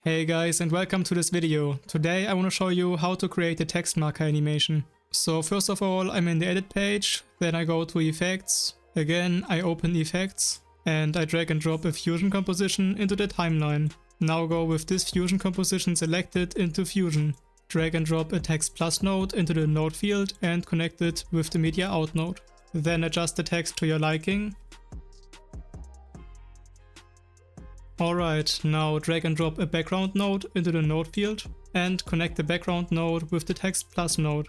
Hey guys, and welcome to this video. Today I want to show you how to create a text marker animation. So first of all, I'm in the edit page, then I go to effects, again I open effects, and I drag and drop a fusion composition into the timeline. Now go with this fusion composition selected into fusion. Drag and drop a text plus node into the node field and connect it with the media out node. Then adjust the text to your liking. Alright, now drag and drop a background node into the node field and connect the background node with the text plus node.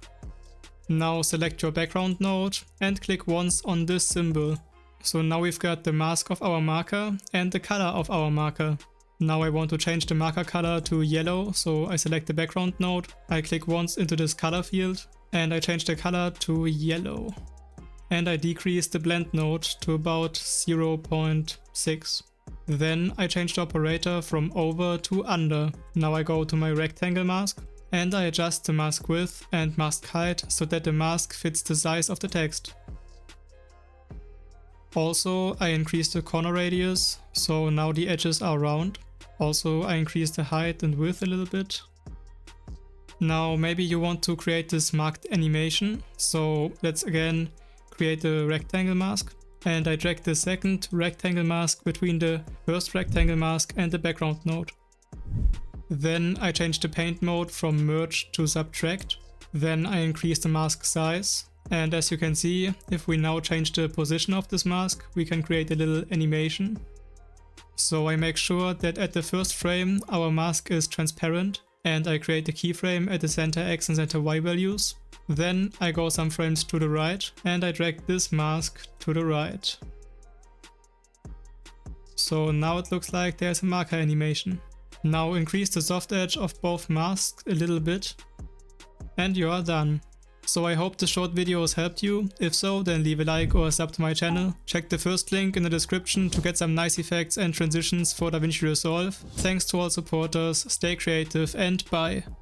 Now select your background node and click once on this symbol. So now we've got the mask of our marker and the color of our marker. Now I want to change the marker color to yellow, so I select the background node, I click once into this color field and I change the color to yellow. And I decrease the blend node to about 0.6. Then I change the operator from over to under. Now I go to my rectangle mask and I adjust the mask width and mask height so that the mask fits the size of the text. Also I increase the corner radius, so now the edges are round. Also I increase the height and width a little bit. Now maybe you want to create this marked animation, so let's again create a rectangle mask. And I drag the second rectangle mask between the first rectangle mask and the background node. Then I change the paint mode from merge to subtract. Then I increase the mask size. And as you can see, if we now change the position of this mask, we can create a little animation. So I make sure that at the first frame our mask is transparent. And I create a keyframe at the center X and center Y values. Then I go some frames to the right and I drag this mask to the right. So now it looks like there's a marker animation. Now increase the soft edge of both masks a little bit and you are done. So I hope the short video has helped you. If so, then leave a like or a sub to my channel. Check the first link in the description to get some nice effects and transitions for DaVinci Resolve. Thanks to all supporters, stay creative and bye!